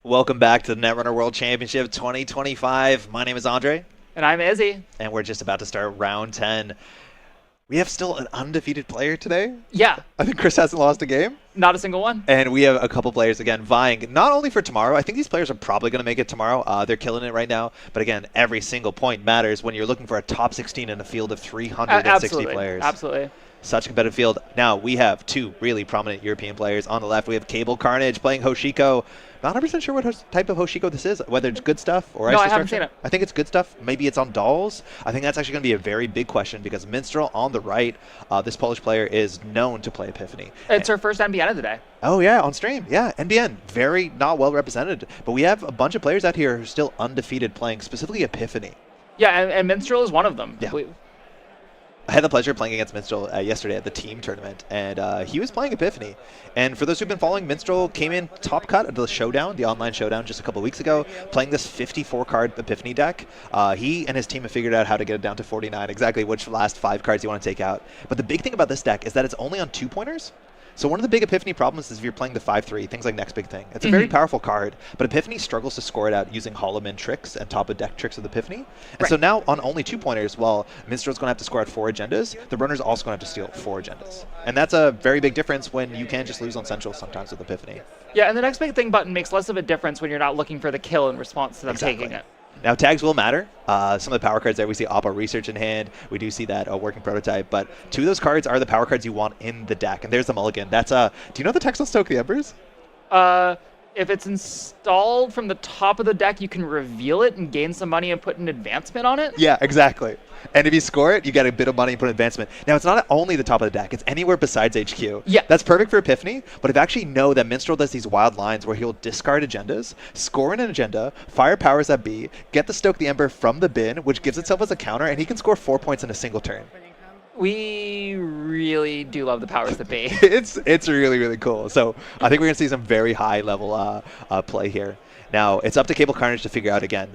Welcome back to the Netrunner World Championship 2025. My name is Andre. And I'm Izzy. And we're just about to start round 10. We have still an undefeated player today. Yeah. I think Chris hasn't lost a game. Not a single one. And we have a couple players, again, vying not only for tomorrow. I think these players are probably going to make it tomorrow. They're killing it right now. But again, every single point matters when you're looking for a top 16 in a field of 360 players. Absolutely. Such a competitive field. Now, we have two really prominent European players. On the left, we have cableCarnage playing Hoshiko. Not 100% sure what type of Hoshiko this is, whether it's good stuff or No, ice I haven't destruction. seen it. I think it's good stuff. Maybe it's on dolls. I think that's actually going to be a very big question because Minstrel on the right, this Polish player is known to play Epiphany. It's her first NBN of the day. Oh, yeah, on stream. Yeah, NBN. Very not well represented. But we have a bunch of players out here who are still undefeated playing specifically Epiphany. Yeah, and Minstrel is one of them. Yeah. I had the pleasure of playing against Minstrel yesterday at the team tournament, and he was playing Epiphany. And for those who've been following, Minstrel came in top cut at the showdown, the online showdown, just a couple weeks ago, playing this 54-card Epiphany deck. He and his team have figured out how to get it down to 49, exactly which last 5 cards you want to take out. But the big thing about this deck is that it's only on 2-pointers. So one of the big Epiphany problems is if you're playing the 5-3, things like Next Big Thing. It's a very powerful card, but Epiphany struggles to score it out using Hollow-Min tricks and top-of-deck tricks of the Epiphany. And so now on only 2-pointers, well, Minstrel's going to have to score out 4 agendas. The runner's also going to have to steal 4 agendas. And that's a very big difference when you can just lose on Central sometimes with Epiphany. Yeah, and the Next Big Thing button makes less of a difference when you're not looking for the kill in response to them taking it. Now, tags will matter. Some of the power cards there, we see Oppa Research in hand. We do see that working prototype. But 2 of those cards are the power cards you want in the deck. And there's the mulligan. That's do you know the text on Stoke the Embers? If it's installed from the top of the deck, you can reveal it and gain some money and put an advancement on it? Yeah, exactly. And if you score it, you get a bit of money and put an advancement. Now, it's not only the top of the deck. It's anywhere besides HQ. Yeah. That's perfect for Epiphany, but if you actually know that Minstrel does these wild lines where he'll discard agendas, score an agenda, fire powers that be, get the Stoke the Ember from the bin, which gives itself as a counter, and he can score 4 points in a single turn. We really do love the powers that be. It's really, really cool. So I think we're going to see some very high level play here. Now, it's up to cableCarnage to figure out, again,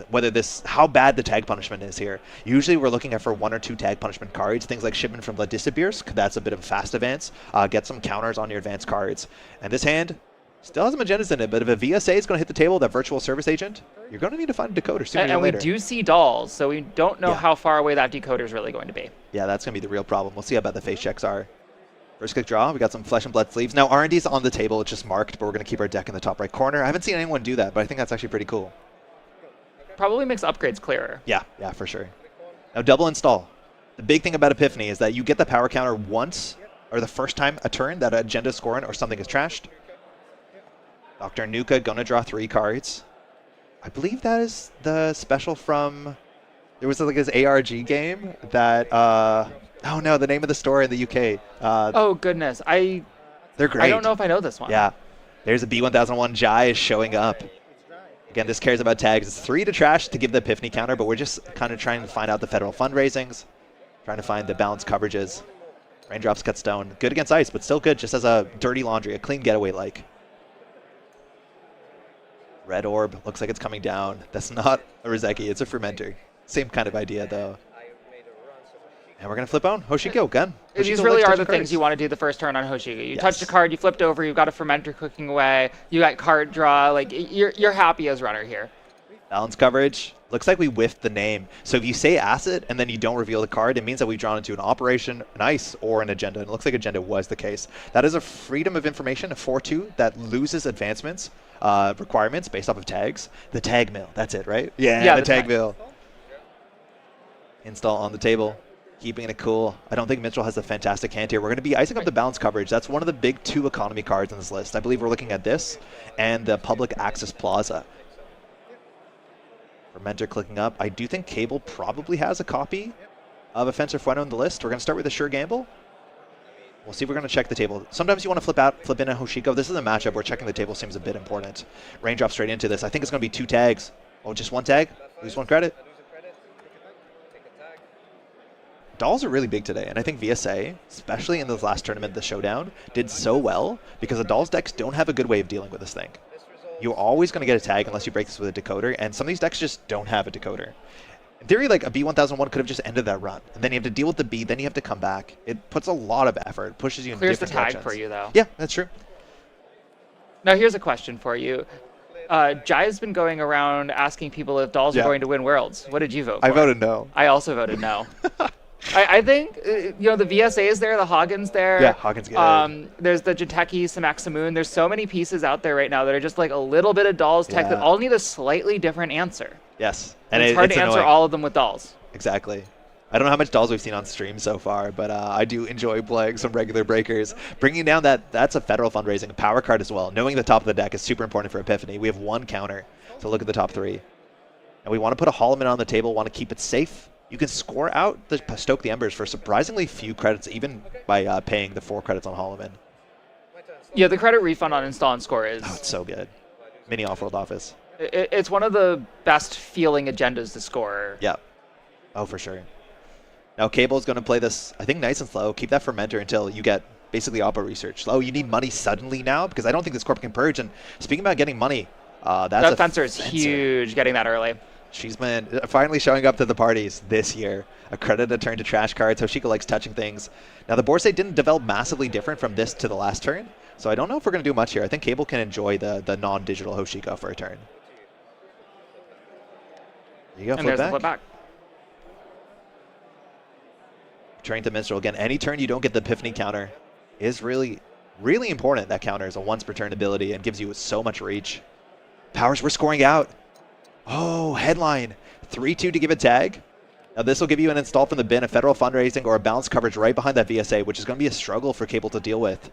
how bad the tag punishment is here. Usually we're looking at for 1 or 2 tag punishment cards, things like Shipment from Vladisibirsk, that's a bit of a fast advance. Get some counters on your advanced cards. And this hand still has some agendas in it, but if a VSA is going to hit the table, that virtual service agent, you're going to need to find a decoder sooner or later. And we do see dolls, so we don't know how far away that decoder is really going to be. Yeah, that's going to be the real problem. We'll see how bad the face checks are. First click draw, we got some Flesh and Blood sleeves. Now, R&D's on the table, it's just marked, but we're going to keep our deck in the top right corner. I haven't seen anyone do that, but I think that's actually pretty cool. Probably makes upgrades clearer. Yeah, for sure. Now, double install. The big thing about Epiphany is that you get the power counter once, or the first time a turn that agenda is scoring or something is trashed. Dr. Nuka going to draw 3 cards. I believe that is the special from... There was like this ARG game that... oh no, the name of the store in the UK. Oh goodness, they're great. I don't know if I know this one. Yeah, there's a B1001 Jai is showing up. Again, this cares about tags. It's 3 to trash to give the Epiphany counter, but we're just kind of trying to find out the federal fundraisings, trying to find the balanced coverages. Raindrops cut stone. Good against ice, but still good just as a dirty laundry, a clean getaway like. Red orb, looks like it's coming down. That's not a Rozeki, it's a fermenter. Same kind of idea though. And we're going to flip on Hoshiko, gun. These really are the things you want to do the first turn on Hoshiko. You touched a card, you flipped over, you've got a fermenter cooking away, you got card draw, like you're happy as runner here. Balance coverage. Looks like we whiffed the name. So if you say asset and then you don't reveal the card, it means that we've drawn into an operation, an ice, or an agenda. And it looks like agenda was the case. That is a freedom of information, a 4-2, that loses advancements, requirements based off of tags. The tag mill, that's it, right? Yeah, the tag mill. Install on the table. Keeping it cool. I don't think Minstrel has a fantastic hand here. We're going to be icing up the balance coverage. That's one of the big 2 economy cards on this list. I believe we're looking at this and the Public Access Plaza. Fermenter clicking up. I do think Cable probably has a copy of Offensive Fueno on the list. We're going to start with a sure gamble. We'll see if we're going to check the table. Sometimes you want to flip in a Hoshiko. This is a matchup where checking the table seems a bit important. Raindrop straight into this. I think it's going to be 2 tags. Oh, just 1 tag? Lose 1 credit. Dolls are really big today, and I think VSA, especially in this last tournament, the Showdown, did so well because the Dolls decks don't have a good way of dealing with this thing. You're always going to get a tag unless you break this with a decoder, and some of these decks just don't have a decoder. In theory, like a B1001 could have just ended that run, and then you have to deal with the B, then you have to come back. It puts a lot of effort, pushes you in different directions. Clears the tag for you, though. Yeah, that's true. Now here's a question for you. Jai's been going around asking people if dolls are going to win Worlds. What did you vote for? I voted no. I also voted no. I think, the VSA is there, the Hagen's there. Yeah, Hagen's good. There's the Jinteki, some Maximoon. There's so many pieces out there right now that are just like a little bit of dolls tech that all need a slightly different answer. Yes. And it's hard to answer all of them with dolls. Exactly. I don't know how much dolls we've seen on stream so far, but I do enjoy playing some regular breakers. Bringing down that's a federal fundraising power card as well. Knowing the top of the deck is super important for Epiphany. We have one counter, so look at the top 3. And we want to put a Holloman on the table, want to keep it safe. You can score out the Stoke the Embers for surprisingly few credits, even by paying the 4 credits on Holloman. Yeah, the credit refund on install and score is... Oh, it's so good. Mini off-world office. It's one of the best feeling agendas to score. Yeah. Oh, for sure. Now, Cable's going to play this, I think, nice and slow. Keep that Fermenter until you get basically Oppo research. Oh, you need money suddenly now? Because I don't think this Corp can purge. And speaking about getting money, that Fencer is huge, getting that early. She's been finally showing up to the parties this year. A credit, a turn to trash cards. Hoshiko likes touching things. Now, the board state didn't develop massively different from this to the last turn. So I don't know if we're going to do much here. I think Cable can enjoy the non-digital Hoshiko for a turn. There you go, flip back. Turning to Minstrel again. Any turn you don't get the Epiphany counter is really, really important. That counter is a once per turn ability and gives you so much reach. Powers, we're scoring out. Oh, headline. 3-2 to give a tag. Now this will give you an install from the bin, a federal fundraising, or a balanced coverage right behind that VSA, which is going to be a struggle for Cable to deal with.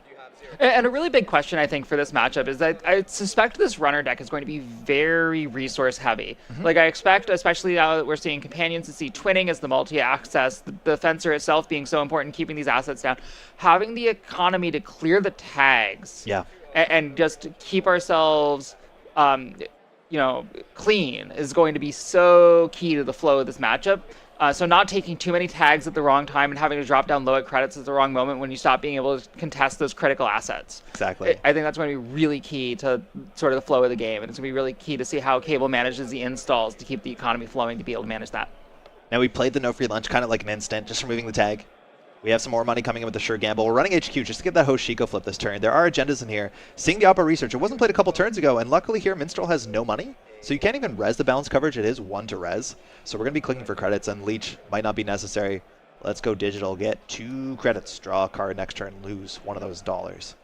And a really big question, I think, for this matchup is that I suspect this runner deck is going to be very resource heavy. Like, I expect, especially now that we're seeing companions, to see twinning as the multi-access, the fencer itself being so important, keeping these assets down, having the economy to clear the tags and just keep ourselves clean is going to be so key to the flow of this matchup. So not taking too many tags at the wrong time and having to drop down low at credits at the wrong moment when you stop being able to contest those critical assets. Exactly. I think that's going to be really key to sort of the flow of the game. And it's going to be really key to see how Cable manages the installs to keep the economy flowing to be able to manage that. Now we played the no free lunch kind of like an instant, just removing the tag. We have some more money coming in with the sure gamble. We're running HQ just to get that Hoshiko flip this turn. There are agendas in here. Seeing the Oppo research, it wasn't played a couple turns ago, and luckily here Minstrel has no money, so you can't even res the balance coverage. It is 1 to res, so we're going to be clicking for credits, and Leech might not be necessary. Let's go digital, get 2 credits, draw a card next turn, lose one of those dollars.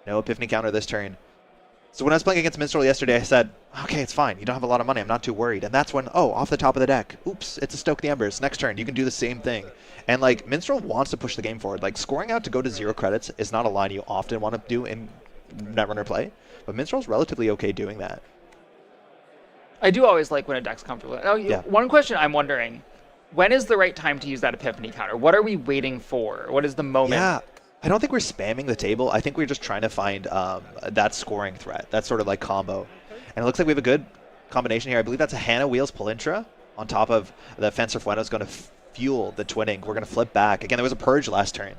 No Epiphany counter this turn. So when I was playing against Minstrel yesterday, I said, okay, it's fine. You don't have a lot of money. I'm not too worried. And that's when, off the top of the deck. Oops, it's a Stoke the Embers. Next turn, you can do the same thing. And, like, Minstrel wants to push the game forward. Like, scoring out to go to 0 credits is not a line you often want to do in Netrunner play. But Minstrel's relatively okay doing that. I do always like when a deck's comfortable. Now, one question I'm wondering, when is the right time to use that Epiphany counter? What are we waiting for? What is the moment? Yeah. I don't think we're spamming the table. I think we're just trying to find that scoring threat, that sort of like combo. And it looks like we have a good combination here. I believe that's a Hannah Wheels Polintra on top of the Fencer Fueno is going to fuel the twinning. We're going to flip back. Again, there was a purge last turn.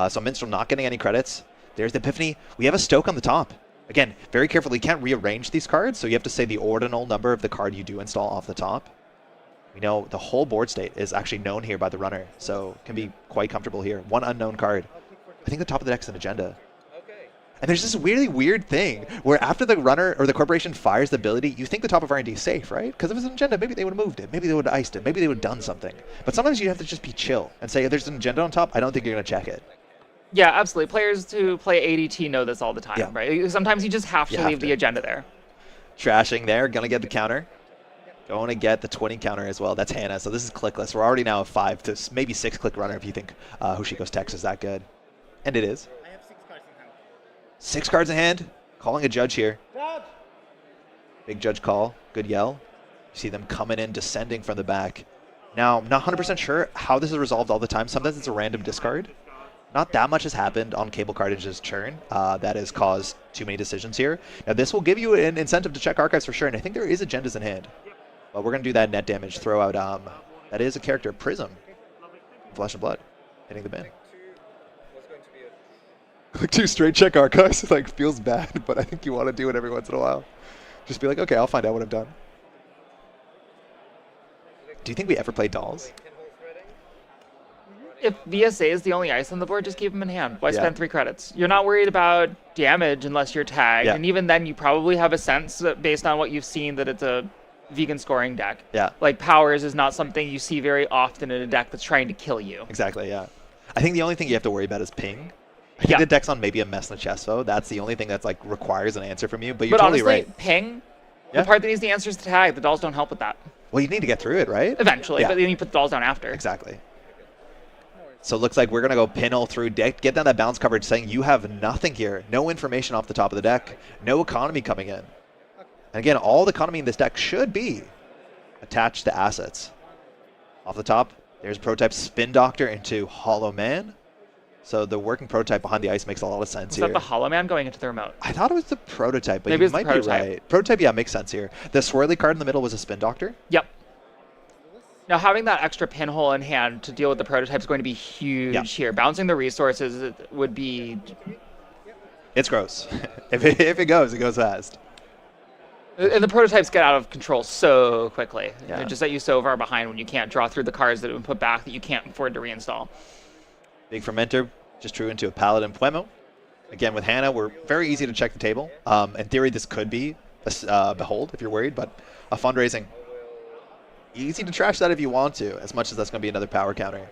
So Minstrel not getting any credits. There's the Epiphany. We have a Stoke on the top. Again, very carefully. You can't rearrange these cards, so you have to say the ordinal number of the card you do install off the top. We know the whole board state is actually known here by the runner, so can be quite comfortable here. One unknown card. I think the top of the deck's an agenda. And there's this weirdly weird thing where after the runner or the corporation fires the ability, you think the top of R&D is safe, right? Because if it was an agenda, maybe they would have moved it. Maybe they would have iced it. Maybe they would have done something. But sometimes you have to just be chill and say, if there's an agenda on top, I don't think you're going to check it. Yeah, absolutely. Players who play ADT know this all the time, right? Sometimes you just have to leave the agenda there. Trashing there. Going to get the counter. Going to get the 20 counter as well. That's Hannah. So this is clickless. We're already now a 5 to maybe 6 click runner if you think Hoshiko's text is that good. And it is. I have 6 cards in hand. 6 cards in hand. Calling a judge here. Judge! Big judge call. Good yell. You see them coming in, descending from the back. Now, I'm not 100% sure how this is resolved all the time. Sometimes it's a random discard. Not that much has happened on cableCarnage's turn that has caused too many decisions here. Now, this will give you an incentive to check archives for sure, and I think there is agendas in hand. But we're going to do that net damage. Throw out, that is a character, Prism. Flesh and Blood. Hitting the bin. Click 2 straight check archives. It like feels bad, but I think you want to do it every once in a while. Just be like, okay, I'll find out what I've done. Do you think we ever play dolls? If VSA is the only ice on the board, just keep them in hand. Why Yeah. spend 3 credits? You're not worried about damage unless you're tagged, Yeah. and even then you probably have a sense that based on what you've seen that it's a vegan scoring deck. Yeah. Like powers is not something you see very often in a deck that's trying to kill you. Exactly, yeah. I think the only thing you have to worry about is ping. I think Yeah. the deck's on maybe a mess in the chest, though. That's the only thing that's like requires an answer from you, but you're But totally honestly, right. ping, Yeah. the part that needs the answer is to tag. The dolls don't help with that. Well, you need to get through it, right? Eventually, Yeah. but then you put the dolls down after. Exactly. So it looks like we're going to go pinhole through deck, get down that bounce coverage saying you have nothing here. No information off the top of the deck. No economy coming in. And again, all the economy in this deck should be attached to assets. Off the top, there's prototype Spin Doctor into Hollow Man. So the working prototype behind the ice makes a lot of sense Is here. that the Hollow Man going into the remote? I thought it was the prototype, but Maybe you it's the might be prototype. right. Prototype, yeah, makes sense here. The swirly card in the middle was a Spin Doctor. Yep. Now, having that extra pinhole in hand to deal with the prototype is going to be huge Yeah. here. Bouncing the resources would be... It's gross. if it goes fast. And the prototypes get out of control so quickly. Yeah. They just set you so far behind when you can't draw through the cards that have been put back that you can't afford to reinstall. Big Fermenter just drew into a Paladin Puemo. Again, with Hannah, we're very easy to check the table. In theory, this could be a Behold if you're worried, but a fundraising. Easy to trash that if you want to, as much as that's going to be another power counter.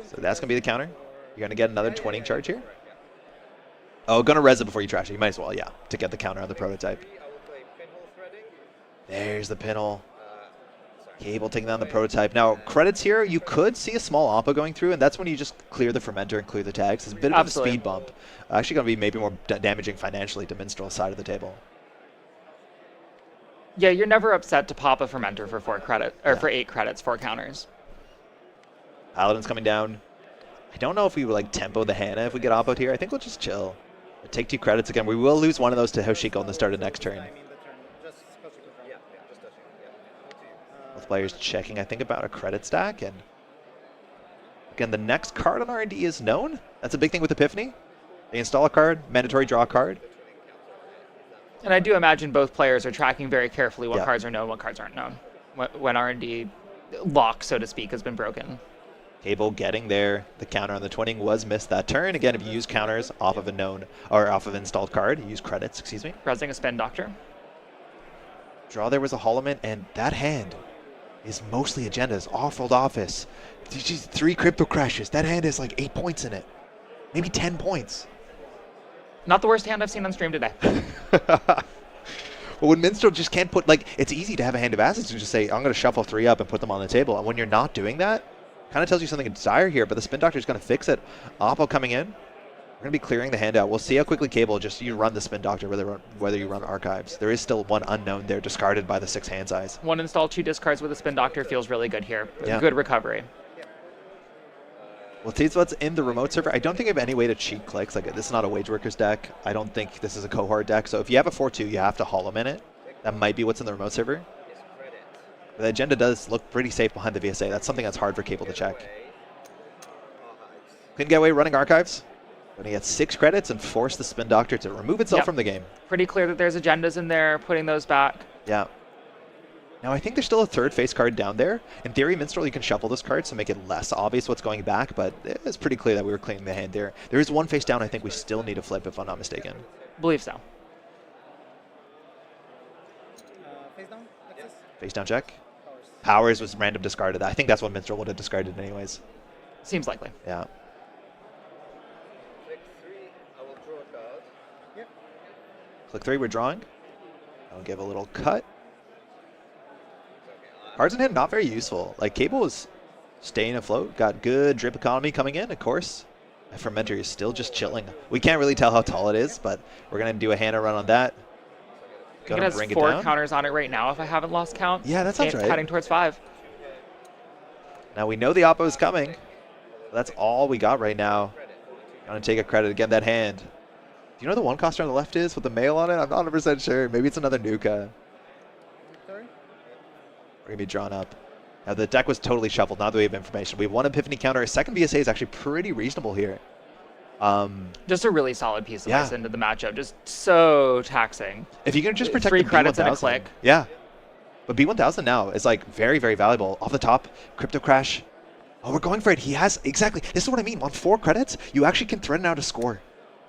So that's going to be the counter. You're going to get another twinning charge here. Oh, going to res it before you trash it. You might as well, yeah, to get the counter on the prototype. There's the pinhole. Cable taking down the prototype. Now, credits here, you could see a small oppo going through, and that's when you just clear the fermenter and clear the tags. It's a bit of Absolutely. a speed bump. Actually going to be maybe more damaging financially to Minstrel's side of the table. Yeah, you're never upset to pop a fermenter for 4 credit or Yeah. for 8 credits, 4 counters. Paladin's coming down. I don't know if we would like tempo the Hannah if we get oppoed here. I think we'll just chill. Take 2 credits again. We will lose one of those to Hoshiko in the start of next turn. Both players checking, I think, about a credit stack. And again, the next card on R&D is known. That's a big thing with Epiphany. They install a card, mandatory draw a card. And I do imagine both players are tracking very carefully what Yeah. cards are known, what cards aren't known. When R&D lock, so to speak, has been broken. Cable getting there. The counter on the twinning was missed that turn. Again, if you use counters off of a known or off of an installed card, you use credits, excuse me. Resing a Spin Doctor. Draw there was a Hollow Man, and that hand is mostly agendas. Off-world office. 3 crypto crashes. That hand has like 8 points in it. Maybe 10 points. Not the worst hand I've seen on stream today. Well, when Minstrel just can't put, like, it's easy to have a hand of assets and just say, I'm going to shuffle 3 up and put them on the table. And when you're not doing that, kind of tells you something in dire here, but the Spin Doctor is going to fix it. Oppo coming in. We're going to be clearing the hand out. We'll see how quickly Cable, just you run the Spin Doctor, whether you run Archives. There is still one unknown there, discarded by the 6 hand size. 1 install, 2 discards with a Spin Doctor feels really good here. Yeah. Good recovery. Well, see what's in the remote server. I don't think I have any way to cheat clicks. Like, this is not a Wage Workers deck. I don't think this is a cohort deck. So if you have a 4-2, you have to Hollow Man it. That might be what's in the remote server. But the agenda does look pretty safe behind the VSA. That's something that's hard for Cable to check. Couldn't get away running Archives. Going to get 6 credits and force the Spin Doctor to remove itself Yep. from the game. Pretty clear that there's agendas in there, putting those back. Yeah. Now, I think there's still a 3rd face card down there. In theory, Minstrel, you can shuffle this card to make it less obvious what's going back, but it's pretty clear that we were cleaning the hand there. There is 1 face down I think we still need to flip, if I'm not mistaken. Believe so. Face down, access. Face down check. Powers was random discarded. I think that's what Minstrel would have discarded anyways. Seems likely. Yeah. Click 3, I will draw a card. Yep. Click 3, we're drawing. I'll give a little cut. Cards in hand, not very useful. Like, Cable is staying afloat. Got good drip economy coming in, of course. And Fermenter is still just chilling. We can't really tell how tall it is, but we're going to do a Hannah run on that. I think it Gonna has bring it 4 down. counters on it right now, if I haven't lost count. Yeah, that sounds right. Heading towards 5. Now we know the Oppo is coming. That's all we got right now. Gonna take a credit again, that hand. Do you know what the 1 coster on the left is with the mail on it? I'm not 100% sure. Maybe it's another Nuka. Sorry? We're gonna be drawn up. Now the deck was totally shuffled, now that we have information. We have 1 Epiphany counter. A second VSA is actually pretty reasonable here. Just a really solid piece of Yeah. ice into the matchup. Just so taxing. If you can just protect 3 the credits and a B1000, click. Yeah. But B1000 now is like very, very valuable. Off the top, Crypto Crash. Oh, we're going for it. He has, exactly. This is what I mean. On 4 credits, you actually can threaten out a score.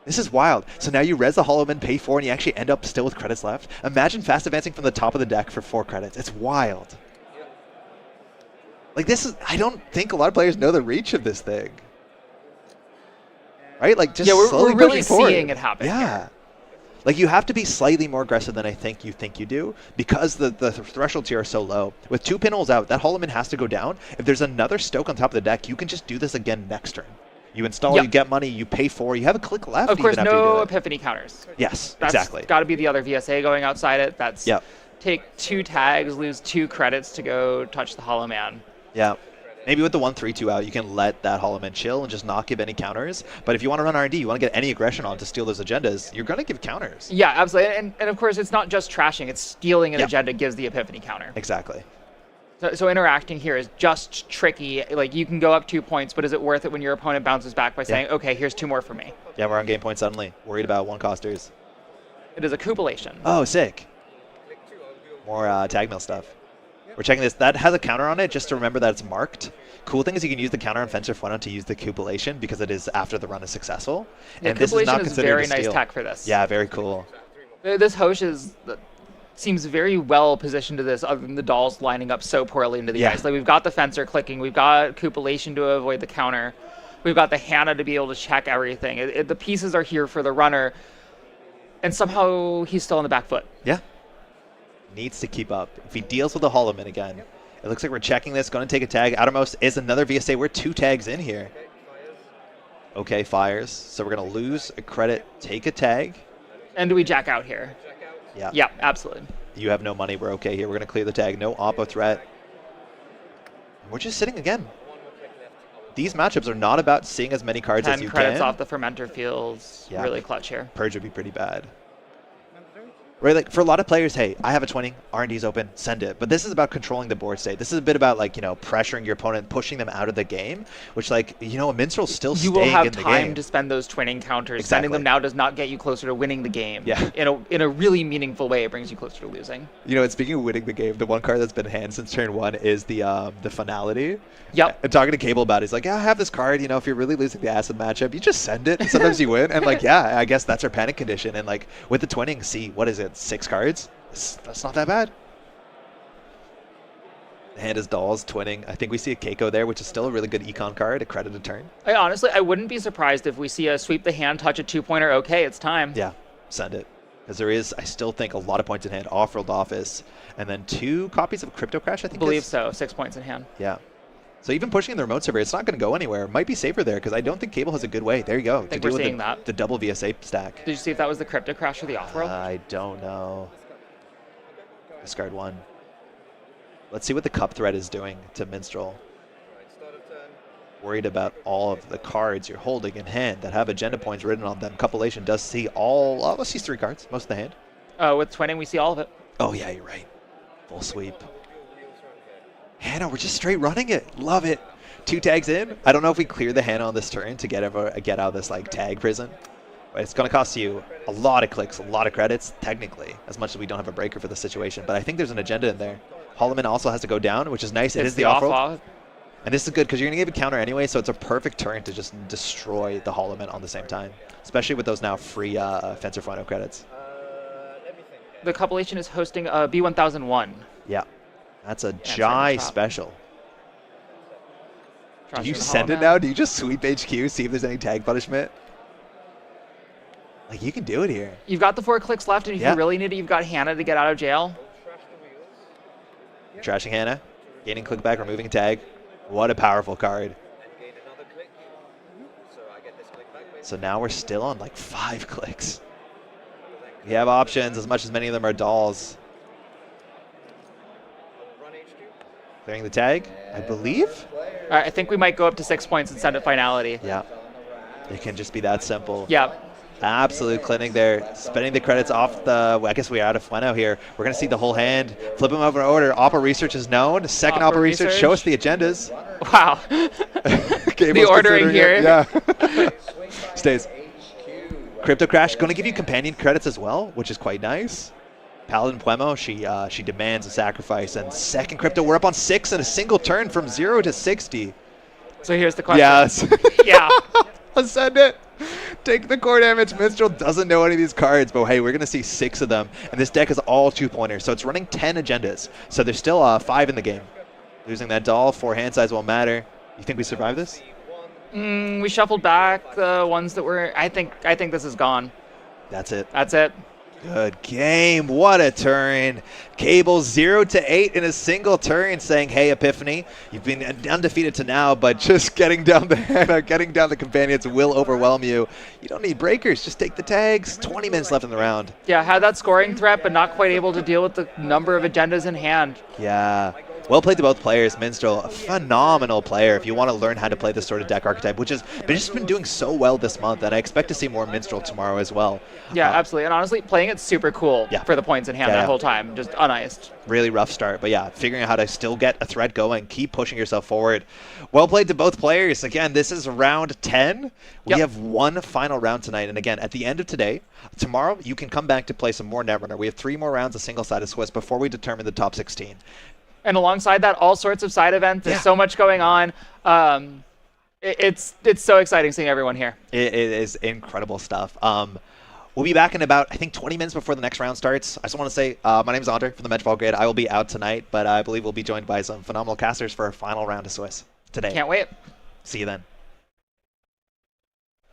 This is wild. So now you res the Hollowman, pay 4, and you actually end up still with credits left. Imagine fast advancing from the top of the deck for 4 credits. It's wild. Like this is, I don't think a lot of players know the reach of this thing. Right? Like just slowly we're really pushing forward. seeing it happen. Yeah. Here. Like you have to be slightly more aggressive than I think you do because the thresholds here are so low. With 2 pinholes out, that Hollowman has to go down. If there's another Stoke on top of the deck, you can just do this again next turn. You install, you get money, you pay 4, you have a click left. Of course, even after you no do it. Epiphany counters. Yes, That's exactly. got to be the other VSA going outside it. That's take 2 tags, lose 2 credits to go touch the Hollow Man. Yeah. Maybe with the 1-3-2 out, you can let that Hollowman chill and just not give any counters. But if you want to run R&D, you want to get any aggression on to steal those agendas, you're going to give counters. Yeah, absolutely. And of course, it's not just trashing. It's stealing an agenda gives the Epiphany counter. Exactly. So interacting here is just tricky. Like, you can go up 2 points, but is it worth it when your opponent bounces back by saying, okay, here's 2 more for me? Yeah, we're on game point suddenly. Worried about 1-costers. It is a cupulation. Oh, sick. More tag mill stuff. We're checking this. That has a counter on it, just to remember that it's marked. Cool thing is you can use the counter on Fencer Fueno to use the cupulation because it is after the run is successful. Yeah, and this is not considered very a steal. nice tech for this. Yeah, very cool. This Hosh seems very well positioned to this, other than the dolls lining up so poorly into the ice. Like, we've got the Fencer clicking, we've got cupulation to avoid the counter, we've got the Hannah to be able to check everything. The pieces are here for the runner, and somehow he's still on the back foot. Yeah. Needs to keep up. If he deals with the Hollowman again, it looks like we're checking this, going to take a tag. Outermost is another VSA. We're 2 tags in here. Okay, fires. So we're going to lose a credit, take a tag. And do we jack out here? Yeah. Yeah, absolutely. You have no money. We're okay here. We're going to clear the tag. No oppo threat. We're just sitting again. These matchups are not about seeing as many cards as you 10 credits can. off the Fermenter feels really clutch here. Purge would be pretty bad. Right, like for a lot of players, hey, I have a 20, R&D's open, send it. But this is about controlling the board state. This is a bit about, like, you know, pressuring your opponent, pushing them out of the game, which, like, you know, a Minstrel's still staying in the game. You will have time to spend those twinning counters. Sending them now does not get you closer to winning the game. Yeah. In a really meaningful way, it brings you closer to losing. You know, and speaking of winning the game, the one card that's been hand since turn 1 is the finality. Yep. And talking to Cable about it, he's like, yeah, I have this card, you know, if you're really losing the acid matchup, you just send it, and sometimes you win. And, like, yeah, I guess that's our panic condition. And, like, with the twinning, see, what is it, 6 cards? That's not that bad. The hand is dolls, twinning. I think we see a Keiko there, which is still a really good econ card, a credit a turn. Honestly, I wouldn't be surprised if we see a sweep the hand, touch a 2-pointer, okay, it's time. Yeah, send it. Because there is, I still think, a lot of points in hand. Off-world office. And then 2 copies of Crypto Crash, I think. I believe so, 6 points in hand. Yeah. So even pushing in the remote server, it's not going to go anywhere. Might be safer there, because I don't think Cable has a good way. There you go. I think we're seeing that. The double VSA stack. Did you see if that was the Crypto Crash or the off-world? I don't know. Discard 1. Let's see what the Cup Threat is doing to Minstrel. Worried about all of the cards you're holding in hand that have agenda points written on them. Cupulation does see all, let's see 3 cards, most of the hand. With twinning, we see all of it. Oh yeah, you're right. Full sweep. Hannah, we're just straight running it. Love it. 2 tags in. I don't know if we clear the Hannah on this turn to get out of this like tag prison. But it's going to cost you a lot of clicks, a lot of credits, technically, as much as we don't have a breaker for the situation. But I think there's an agenda in there. Hollowman also has to go down, which is nice. It is the off-roll. And this is good because you're going to give a counter anyway, so it's a perfect turn to just destroy the Hollowman on the same time, especially with those now free Fencer Fueno credits. The compilation is hosting a B1001. Yeah, that's a Jai special. Do you send it now? Do you just sweep HQ, see if there's any tag punishment? Like, you can do it here. You've got the 4 clicks left, and if you really need it, you've got Hannah to get out of jail. Trashing Hannah, gaining click back, removing tag. What a powerful card. So now we're still on like 5 clicks. We have options as much as many of them are dolls. Clearing the tag, I believe. All right, I think we might go up to 6 points and send it finality. Yeah, it can just be that simple. Yeah. Absolute clinic there. Spending the credits off the, I guess we're out of Fueno here. We're going to see the whole hand. Flip them over in order. Oppo research is known. Second Oppo research. Show us the agendas. Wow. The ordering here. Yeah. Stays. Crypto Crash going to give you companion credits as well, which is quite nice. Paladin Puemo, she demands a sacrifice. And second Crypto, we're up on 6 in a single turn from 0 to 60. So here's the question. Yes. Yeah. Send it. Take the core damage. Minstrel doesn't know any of these cards, but hey, we're going to see 6 of them. And this deck is all 2-pointers, so it's running 10 agendas. So there's still 5 in the game. Losing that doll, 4 hand size won't matter. You think we survive this? We shuffled back the ones that were. I think this is gone. That's it. That's it. Good game. What a turn. Cable 0-8 in a single turn, saying, hey, Epiphany, you've been undefeated to now, but just getting down the companions will overwhelm you. You don't need breakers. Just take the tags. 20 minutes left in the round. Yeah, had that scoring threat, but not quite able to deal with the number of agendas in hand. Yeah. Well played to both players. Minstrel, a phenomenal player if you want to learn how to play this sort of deck archetype, which has just been doing so well this month, and I expect to see more Minstrel tomorrow as well. Yeah, absolutely. And honestly, playing it super cool for the points in hand that whole time, just uniced. Really rough start, but yeah, figuring out how to still get a thread going, keep pushing yourself forward. Well played to both players. Again, this is round 10. We have one final round tonight, and again, at the end of tomorrow, you can come back to play some more Netrunner. We have 3 more rounds of single-sided Swiss before we determine the top 16. And alongside that, all sorts of side events. There's so much going on. It's so exciting seeing everyone here. It is incredible stuff. We'll be back in about, I think, 20 minutes before the next round starts. I just want to say, my name is Andrej from the Metroball Grid. I will be out tonight, but I believe we'll be joined by some phenomenal casters for our final round of Swiss today. Can't wait. See you then.